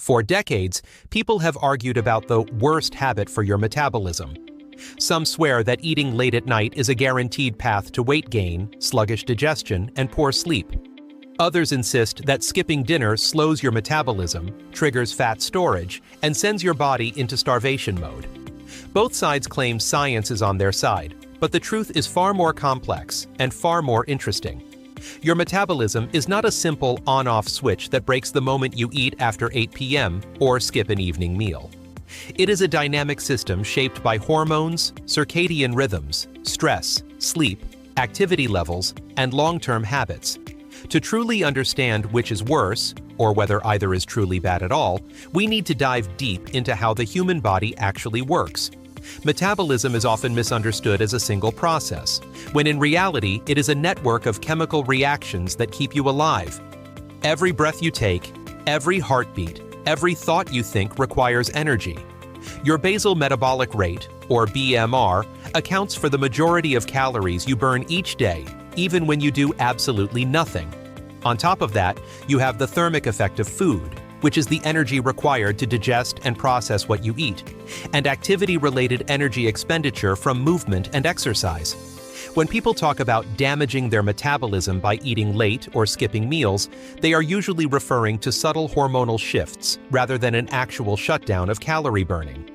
For decades, people have argued about the worst habit for your metabolism. Some swear that eating late at night is a guaranteed path to weight gain, sluggish digestion, and poor sleep. Others insist that skipping dinner slows your metabolism, triggers fat storage, and sends your body into starvation mode. Both sides claim science is on their side, but the truth is far more complex and far more interesting. Your metabolism is not a simple on-off switch that breaks the moment you eat after 8 p.m. or skip an evening meal. It is a dynamic system shaped by hormones, circadian rhythms, stress, sleep, activity levels, and long-term habits. To truly understand which is worse, or whether either is truly bad at all, we need to dive deep into how the human body actually works. Metabolism is often misunderstood as a single process, when in reality it is a network of chemical reactions that keep you alive. Every breath you take, every heartbeat, every thought you think requires energy. Your basal metabolic rate, or BMR, accounts for the majority of calories you burn each day, even when you do absolutely nothing. On top of that, you have the thermic effect of food, which is the energy required to digest and process what you eat, and activity-related energy expenditure from movement and exercise. When people talk about damaging their metabolism by eating late or skipping meals, they are usually referring to subtle hormonal shifts rather than an actual shutdown of calorie burning.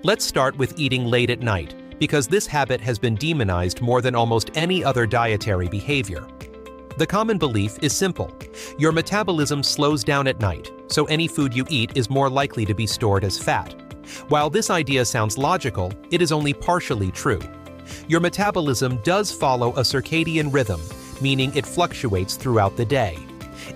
Let's start with eating late at night, because this habit has been demonized more than almost any other dietary behavior. The common belief is simple. Your metabolism slows down at night, so any food you eat is more likely to be stored as fat. While this idea sounds logical, it is only partially true. Your metabolism does follow a circadian rhythm, meaning it fluctuates throughout the day.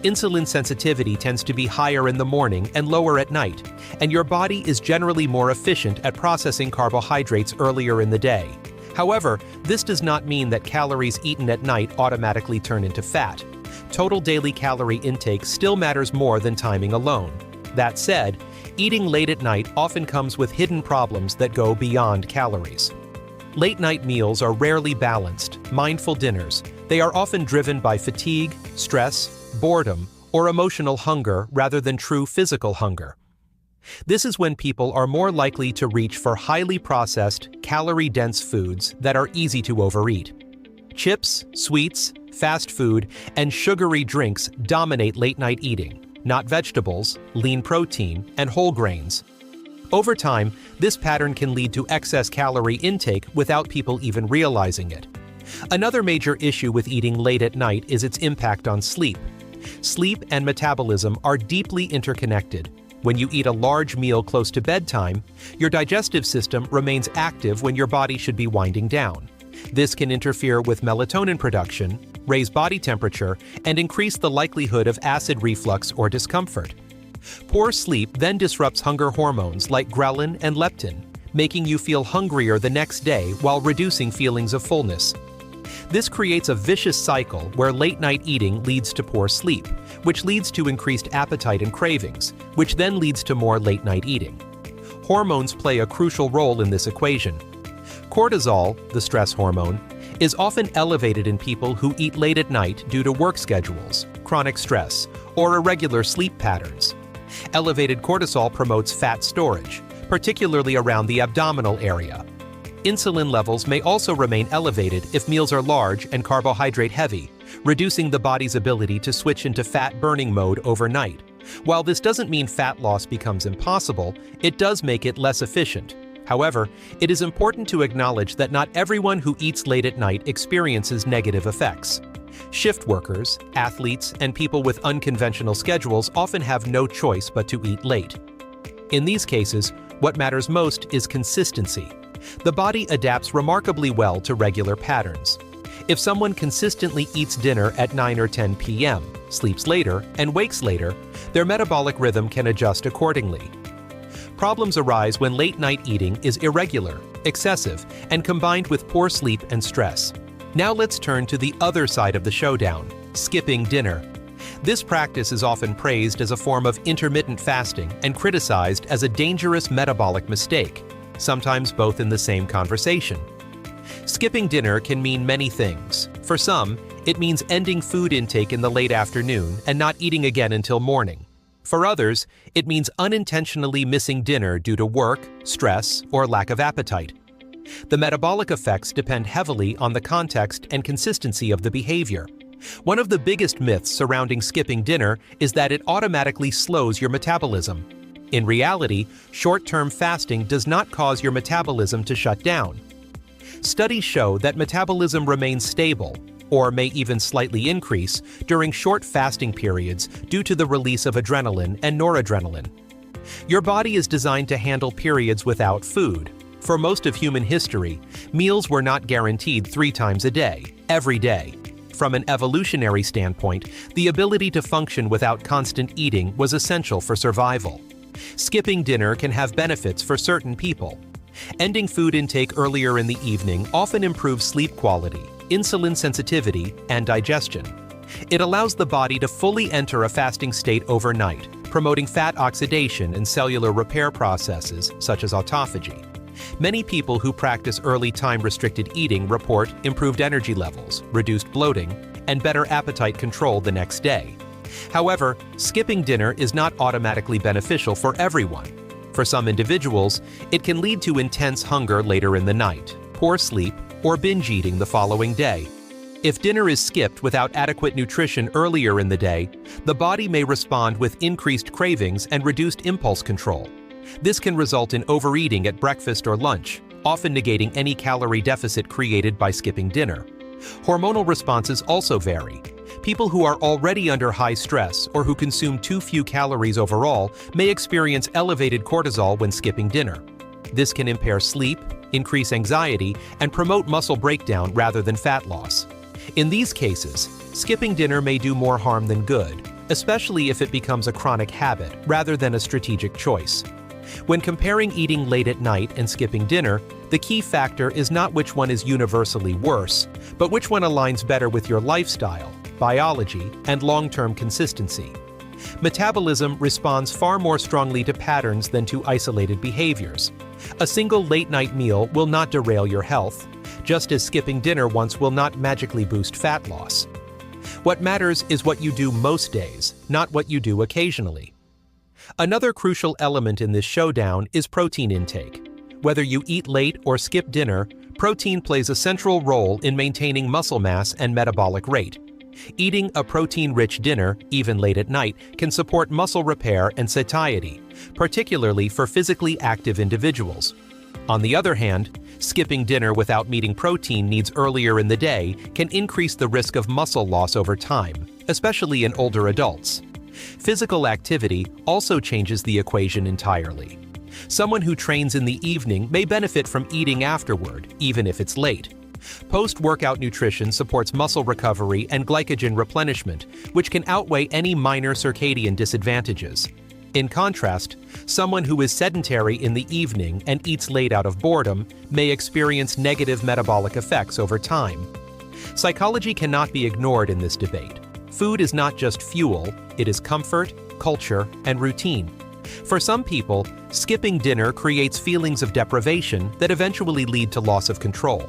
Insulin sensitivity tends to be higher in the morning and lower at night, and your body is generally more efficient at processing carbohydrates earlier in the day. However, this does not mean that calories eaten at night automatically turn into fat. Total daily calorie intake still matters more than timing alone. That said, eating late at night often comes with hidden problems that go beyond calories. Late-night meals are rarely balanced, mindful dinners. They are often driven by fatigue, stress, boredom, or emotional hunger rather than true physical hunger. This is when people are more likely to reach for highly processed, calorie-dense foods that are easy to overeat. Chips, sweets, fast food, and sugary drinks dominate late-night eating, not vegetables, lean protein, and whole grains. Over time, this pattern can lead to excess calorie intake without people even realizing it. Another major issue with eating late at night is its impact on sleep. Sleep and metabolism are deeply interconnected. When you eat a large meal close to bedtime, your digestive system remains active when your body should be winding down. This can interfere with melatonin production, raise body temperature, and increase the likelihood of acid reflux or discomfort. Poor sleep then disrupts hunger hormones like ghrelin and leptin, making you feel hungrier the next day while reducing feelings of fullness. This creates a vicious cycle where late-night eating leads to poor sleep, which leads to increased appetite and cravings, which then leads to more late-night eating. Hormones play a crucial role in this equation. Cortisol, the stress hormone, is often elevated in people who eat late at night due to work schedules, chronic stress, or irregular sleep patterns. Elevated cortisol promotes fat storage, particularly around the abdominal area. Insulin levels may also remain elevated if meals are large and carbohydrate-heavy, reducing the body's ability to switch into fat-burning mode overnight. While this doesn't mean fat loss becomes impossible, it does make it less efficient. However, it is important to acknowledge that not everyone who eats late at night experiences negative effects. Shift workers, athletes, and people with unconventional schedules often have no choice but to eat late. In these cases, what matters most is consistency. The body adapts remarkably well to regular patterns. If someone consistently eats dinner at 9 or 10 p.m., sleeps later, and wakes later, their metabolic rhythm can adjust accordingly. Problems arise when late-night eating is irregular, excessive, and combined with poor sleep and stress. Now let's turn to the other side of the showdown, skipping dinner. This practice is often praised as a form of intermittent fasting and criticized as a dangerous metabolic mistake, sometimes both in the same conversation. Skipping dinner can mean many things. For some, it means ending food intake in the late afternoon and not eating again until morning. For others, it means unintentionally missing dinner due to work, stress, or lack of appetite. The metabolic effects depend heavily on the context and consistency of the behavior. One of the biggest myths surrounding skipping dinner is that it automatically slows your metabolism. In reality, short-term fasting does not cause your metabolism to shut down. Studies show that metabolism remains stable, or may even slightly increase, during short fasting periods due to the release of adrenaline and noradrenaline. Your body is designed to handle periods without food. For most of human history, meals were not guaranteed 3 times a day, every day. From an evolutionary standpoint, the ability to function without constant eating was essential for survival. Skipping dinner can have benefits for certain people. Ending food intake earlier in the evening often improves sleep quality, insulin sensitivity, and digestion. It allows the body to fully enter a fasting state overnight, promoting fat oxidation and cellular repair processes such as autophagy. Many people who practice early time-restricted eating report improved energy levels, reduced bloating, and better appetite control the next day. However, skipping dinner is not automatically beneficial for everyone. For some individuals, it can lead to intense hunger later in the night, poor sleep, or binge eating the following day. If dinner is skipped without adequate nutrition earlier in the day, the body may respond with increased cravings and reduced impulse control. This can result in overeating at breakfast or lunch, often negating any calorie deficit created by skipping dinner. Hormonal responses also vary. People who are already under high stress or who consume too few calories overall may experience elevated cortisol when skipping dinner. This can impair sleep, increase anxiety, and promote muscle breakdown rather than fat loss. In these cases, skipping dinner may do more harm than good, especially if it becomes a chronic habit rather than a strategic choice. When comparing eating late at night and skipping dinner, the key factor is not which one is universally worse, but which one aligns better with your lifestyle, biology, and long-term consistency. Metabolism responds far more strongly to patterns than to isolated behaviors. A single late-night meal will not derail your health, just as skipping dinner once will not magically boost fat loss. What matters is what you do most days, not what you do occasionally. Another crucial element in this showdown is protein intake. Whether you eat late or skip dinner, protein plays a central role in maintaining muscle mass and metabolic rate. Eating a protein-rich dinner, even late at night, can support muscle repair and satiety, particularly for physically active individuals. On the other hand, skipping dinner without meeting protein needs earlier in the day can increase the risk of muscle loss over time, especially in older adults. Physical activity also changes the equation entirely. Someone who trains in the evening may benefit from eating afterward, even if it's late. Post-workout nutrition supports muscle recovery and glycogen replenishment, which can outweigh any minor circadian disadvantages. In contrast, someone who is sedentary in the evening and eats late out of boredom may experience negative metabolic effects over time. Psychology cannot be ignored in this debate. Food is not just fuel, it is comfort, culture, and routine. For some people, skipping dinner creates feelings of deprivation that eventually lead to loss of control.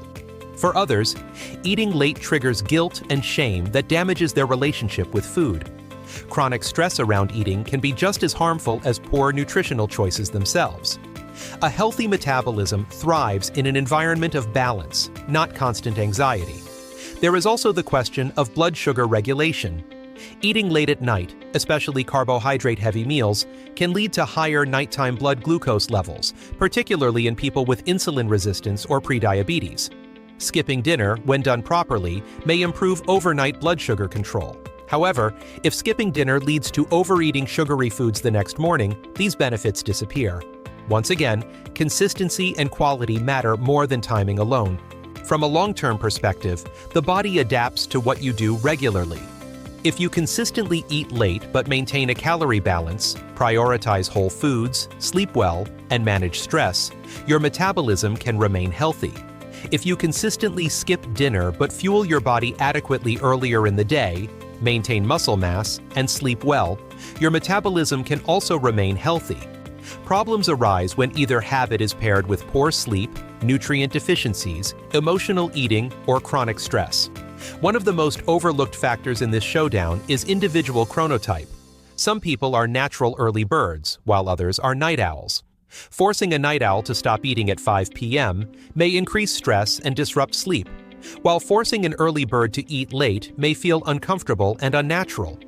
For others, eating late triggers guilt and shame that damages their relationship with food. Chronic stress around eating can be just as harmful as poor nutritional choices themselves. A healthy metabolism thrives in an environment of balance, not constant anxiety. There is also the question of blood sugar regulation. Eating late at night, especially carbohydrate-heavy meals, can lead to higher nighttime blood glucose levels, particularly in people with insulin resistance or prediabetes. Skipping dinner, when done properly, may improve overnight blood sugar control. However, if skipping dinner leads to overeating sugary foods the next morning, these benefits disappear. Once again, consistency and quality matter more than timing alone. From a long-term perspective, the body adapts to what you do regularly. If you consistently eat late but maintain a calorie balance, prioritize whole foods, sleep well, and manage stress, your metabolism can remain healthy. If you consistently skip dinner but fuel your body adequately earlier in the day, maintain muscle mass, and sleep well, your metabolism can also remain healthy. Problems arise when either habit is paired with poor sleep, nutrient deficiencies, emotional eating, or chronic stress. One of the most overlooked factors in this showdown is individual chronotype. Some people are natural early birds, while others are night owls. Forcing a night owl to stop eating at 5 p.m. may increase stress and disrupt sleep, while forcing an early bird to eat late may feel uncomfortable and unnatural.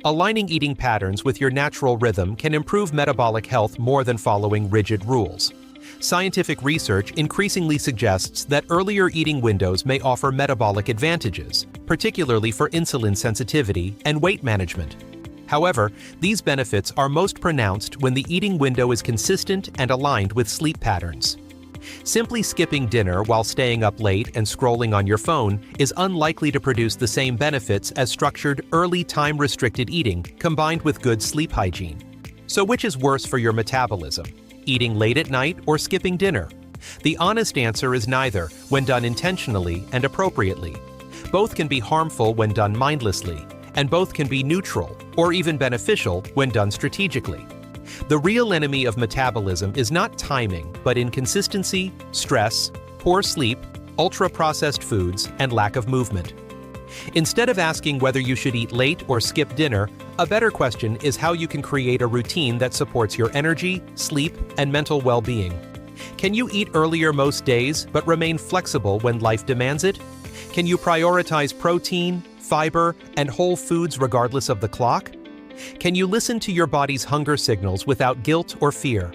Aligning eating patterns with your natural rhythm can improve metabolic health more than following rigid rules. Scientific research increasingly suggests that earlier eating windows may offer metabolic advantages, particularly for insulin sensitivity and weight management. However, these benefits are most pronounced when the eating window is consistent and aligned with sleep patterns. Simply skipping dinner while staying up late and scrolling on your phone is unlikely to produce the same benefits as structured, early time-restricted eating combined with good sleep hygiene. So which is worse for your metabolism? Eating late at night or skipping dinner? The honest answer is neither when done intentionally and appropriately. Both can be harmful when done mindlessly, and both can be neutral or even beneficial when done strategically. The real enemy of metabolism is not timing, but inconsistency, stress, poor sleep, ultra-processed foods, and lack of movement. Instead of asking whether you should eat late or skip dinner, a better question is how you can create a routine that supports your energy, sleep, and mental well-being. Can you eat earlier most days but remain flexible when life demands it? Can you prioritize protein, fiber, and whole foods regardless of the clock? Can you listen to your body's hunger signals without guilt or fear?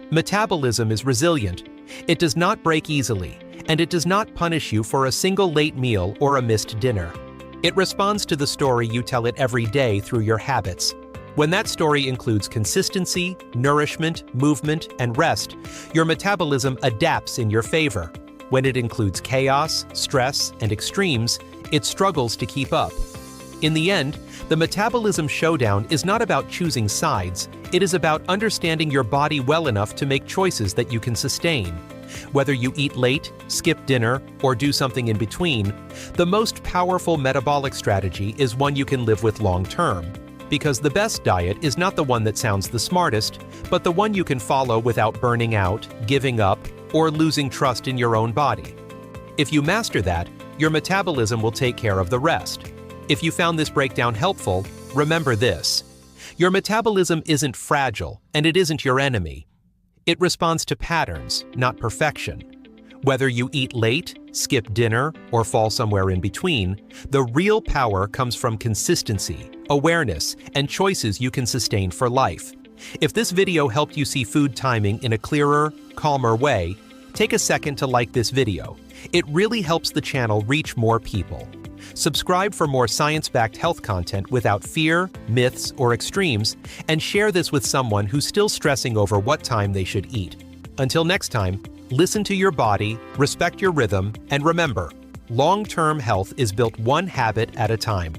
Metabolism is resilient. It does not break easily, and it does not punish you for a single late meal or a missed dinner. It responds to the story you tell it every day through your habits. When that story includes consistency, nourishment, movement, and rest, your metabolism adapts in your favor. When it includes chaos, stress, and extremes, it struggles to keep up. In the end, the Metabolism Showdown is not about choosing sides. It is about understanding your body well enough to make choices that you can sustain. Whether you eat late, skip dinner, or do something in between, the most powerful metabolic strategy is one you can live with long-term. Because the best diet is not the one that sounds the smartest, but the one you can follow without burning out, giving up, or losing trust in your own body. If you master that, your metabolism will take care of the rest. If you found this breakdown helpful, remember this. Your metabolism isn't fragile, and it isn't your enemy. It responds to patterns, not perfection. Whether you eat late, skip dinner, or fall somewhere in between, the real power comes from consistency, awareness, and choices you can sustain for life. If this video helped you see food timing in a clearer, calmer way, take a second to like this video. It really helps the channel reach more people. Subscribe for more science-backed health content without fear, myths, or extremes, and share this with someone who's still stressing over what time they should eat. Until next time, listen to your body, respect your rhythm, and remember, long-term health is built one habit at a time.